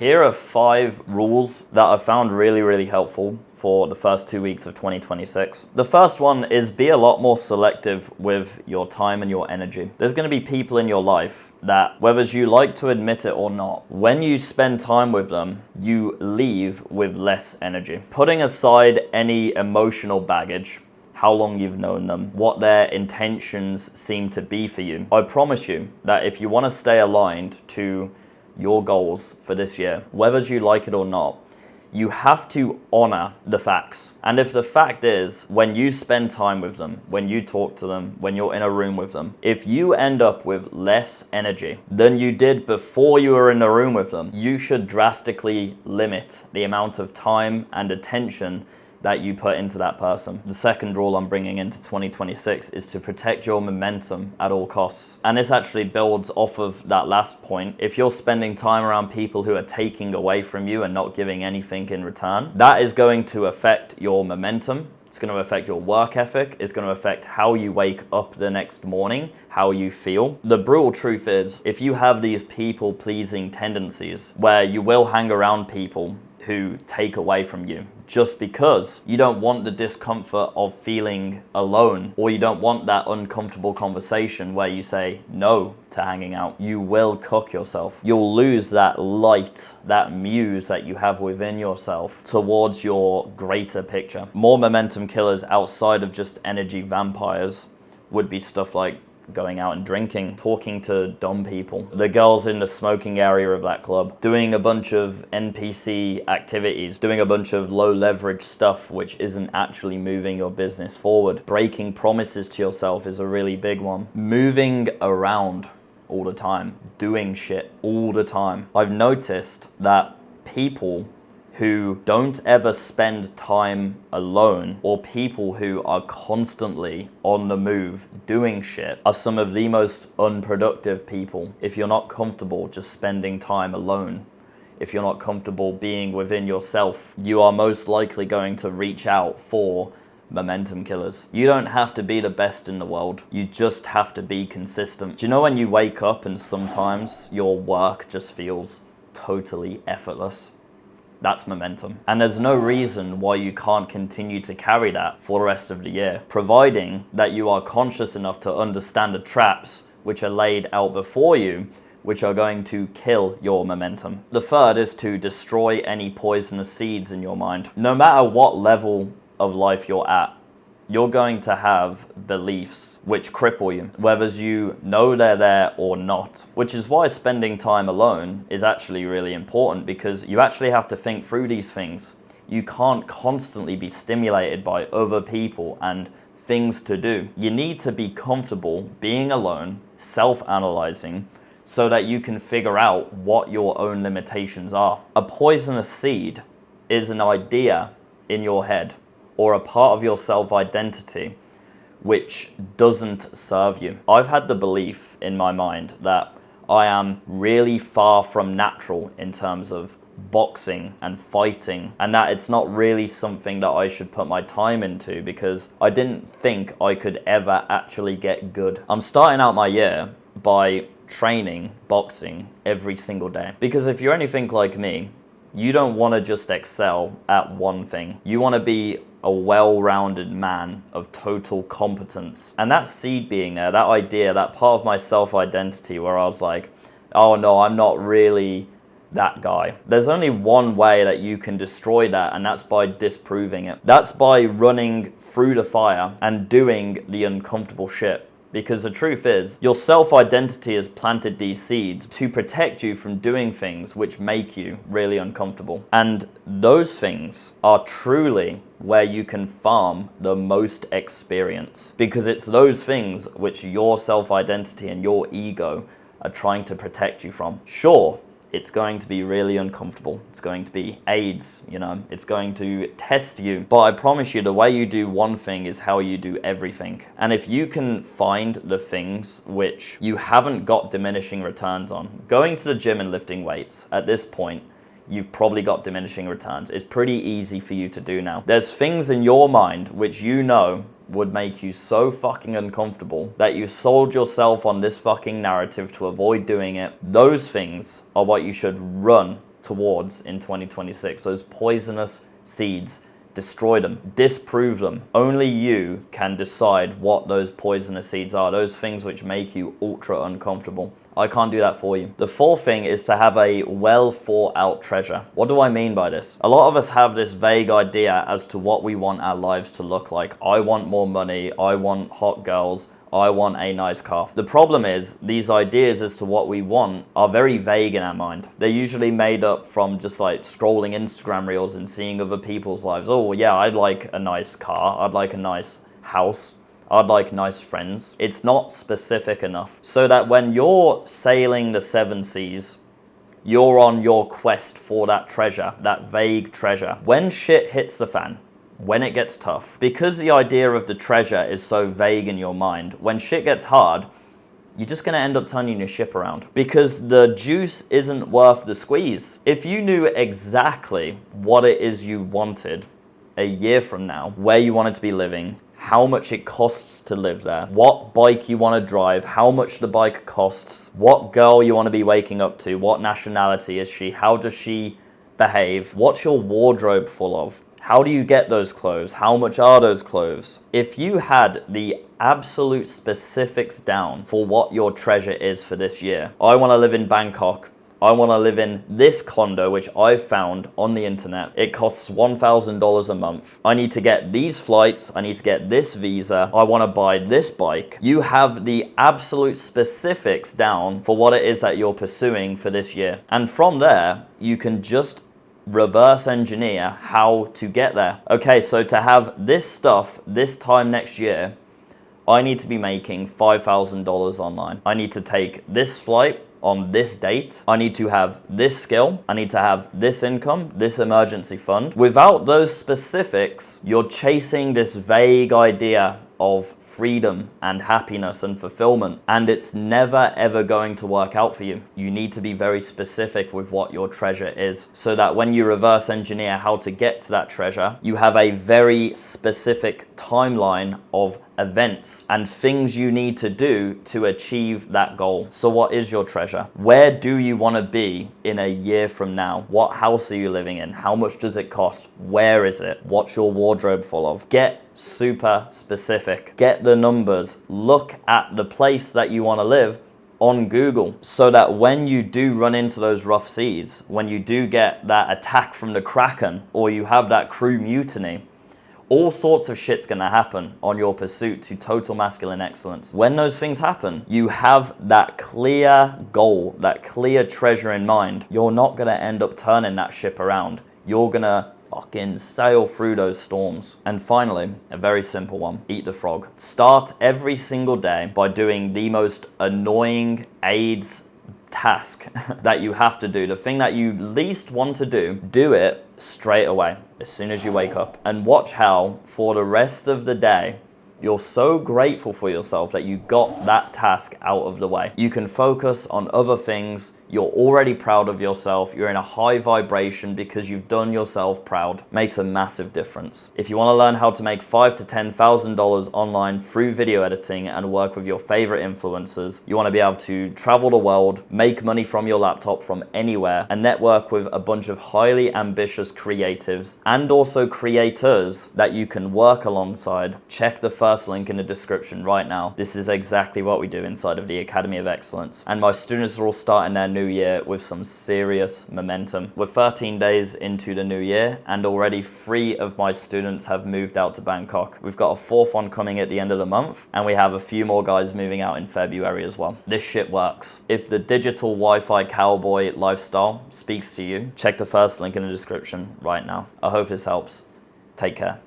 Here are 5 rules that I found really helpful for the first 2 weeks of 2026. The first one is be a lot more selective with your time and your energy. There's going to be people in your life that, whether you like to admit it or not, when you spend time with them, you leave with less energy. Putting aside any emotional baggage, how long you've known them, what their intentions seem to be for you, I promise you that if you want to stay aligned to your goals for this year, whether you like it or not, you have to honor the facts. And if the fact is, when you spend time with them, when you talk to them, when you're in a room with them, if you end up with less energy than you did before you were in the room with them, you should drastically limit the amount of time and attention that you put into that person. The second rule I'm bringing into 2026 is to protect your momentum at all costs. And this actually builds off of that last point. If you're spending time around people who are taking away from you and not giving anything in return, that is going to affect your momentum. It's going to affect your work ethic. It's going to affect how you wake up the next morning, how you feel. The brutal truth is, if you have these people-pleasing tendencies where you will hang around people who take away from you just because you don't want the discomfort of feeling alone, or you don't want that uncomfortable conversation where you say no to hanging out, you will cook yourself. You'll lose that light, that muse that you have within yourself towards your greater picture. More momentum killers outside of just energy vampires would be stuff like going out and drinking, talking to dumb people, the girls in the smoking area of that club, doing a bunch of NPC activities, doing a bunch of low leverage stuff which isn't actually moving your business forward. Breaking promises to yourself is a really big one. Moving around all the time, doing shit all the time. I've noticed that people who don't ever spend time alone, or people who are constantly on the move doing shit, are some of the most unproductive people. If you're not comfortable just spending time alone, if you're not comfortable being within yourself, you are most likely going to reach out for momentum killers. You don't have to be the best in the world. You just have to be consistent. Do you know when you wake up and sometimes your work just feels totally effortless? That's momentum. And there's no reason why you can't continue to carry that for the rest of the year, providing that you are conscious enough to understand the traps which are laid out before you, which are going to kill your momentum. The third is to destroy any poisonous seeds in your mind. No matter what level of life you're at, you're going to have beliefs which cripple you, whether you know they're there or not, which is why spending time alone is actually really important, because you actually have to think through these things. You can't constantly be stimulated by other people and things to do. You need to be comfortable being alone, self-analyzing, so that you can figure out what your own limitations are. A poisonous seed is an idea in your head, or a part of your self-identity which doesn't serve you. I've had the belief in my mind that I am really far from natural in terms of boxing and fighting, and that it's not really something that I should put my time into because I didn't think I could ever actually get good. I'm starting out my year by training boxing every single day, because if you're anything like me, you don't want to just excel at one thing. You want to be a well-rounded man of total competence. And that seed being there, that idea, that part of my self-identity where I was like, oh no, I'm not really that guy. There's only one way that you can destroy that, and that's by disproving it. That's by running through the fire and doing the uncomfortable shit. Because the truth is, your self-identity has planted these seeds to protect you from doing things which make you really uncomfortable. And those things are truly where you can farm the most experience. Because it's those things which your self-identity and your ego are trying to protect you from. Sure, it's going to be really uncomfortable. It's going to be AIDS, it's going to test you. But I promise you, the way you do one thing is how you do everything. And if you can find the things which you haven't got diminishing returns on, going to the gym and lifting weights, at this point, you've probably got diminishing returns. It's pretty easy for you to do now. There's things in your mind which you know would make you so fucking uncomfortable that you sold yourself on this fucking narrative to avoid doing it. Those things are what you should run towards in 2026, those poisonous seeds, destroy them, disprove them. Only you can decide what those poisonous seeds are, those things which make you ultra uncomfortable. I can't do that for you. The fourth thing is to have a well thought out treasure. What do I mean by this? A lot of us have this vague idea as to what we want our lives to look like. I want more money, I want hot girls, I want a nice car. The problem is, these ideas as to what we want are very vague in our mind. They're usually made up from just like scrolling Instagram reels and seeing other people's lives. Oh yeah, I'd like a nice car, I'd like a nice house, I'd like nice friends. It's not specific enough. So that when you're sailing the seven seas, you're on your quest for that treasure, that vague treasure. When shit hits the fan, when it gets tough, because the idea of the treasure is so vague in your mind, when shit gets hard, you're just going to end up turning your ship around because the juice isn't worth the squeeze. If you knew exactly what it is you wanted a year from now, where you wanted to be living, how much it costs to live there, what bike you want to drive, how much the bike costs, what girl you want to be waking up to, what nationality is she, how does she behave, what's your wardrobe full of, how do you get those clothes, how much are those clothes? If you had the absolute specifics down for what your treasure is for this year, I want to live in Bangkok, I want to live in this condo, which I've found on the internet. It costs $1,000 a month. I need to get these flights. I need to get this visa. I want to buy this bike. You have the absolute specifics down for what it is that you're pursuing for this year. And from there, you can just reverse engineer how to get there. Okay, so to have this stuff this time next year, I need to be making $5,000 online. I need to take this flight on this date. I need to have this skill. I need to have this income, this emergency fund. Without those specifics, you're chasing this vague idea of freedom and happiness and fulfillment, and it's never ever going to work out for you. You need to be very specific with what your treasure is, so that when you reverse engineer how to get to that treasure, you have a very specific timeline of events and things you need to do to achieve that goal. So what is your treasure? Where do you want to be in a year from now? What house are you living in? How much does it cost? Where is it? What's your wardrobe full of? Get super specific. Get the numbers. Look at the place that you want to live on Google, so that when you do run into those rough seas, when you do get that attack from the Kraken, or you have that crew mutiny, all sorts of shit's gonna happen on your pursuit to total masculine excellence. When those things happen, you have that clear goal, that clear treasure in mind. You're not gonna end up turning that ship around. You're gonna fucking sail through those storms. And finally, a very simple one: eat the frog. Start every single day by doing the most annoying AIDS task that you have to do, the thing that you least want to do it straight away as soon as you wake up, and watch how for the rest of the day you're so grateful for yourself that you got that task out of the way. You can focus on other things. You're already proud of yourself. You're in a high vibration because you've done yourself proud. Makes a massive difference. If you want to learn how to make $5,000 to $10,000 online through video editing and work with your favorite influencers, you want to be able to travel the world, make money from your laptop from anywhere, and network with a bunch of highly ambitious creatives and also creators that you can work alongside, check the first link in the description right now. This is exactly what we do inside of the Academy of Excellence. And my students are all starting their new year with some serious momentum. We're 13 days into the new year, and already 3 of my students have moved out to Bangkok. We've got a 4th one coming at the end of the month, and we have a few more guys moving out in February as well. This shit works. If the digital Wi-Fi cowboy lifestyle speaks to you, check the first link in the description right now. I hope this helps. Take care.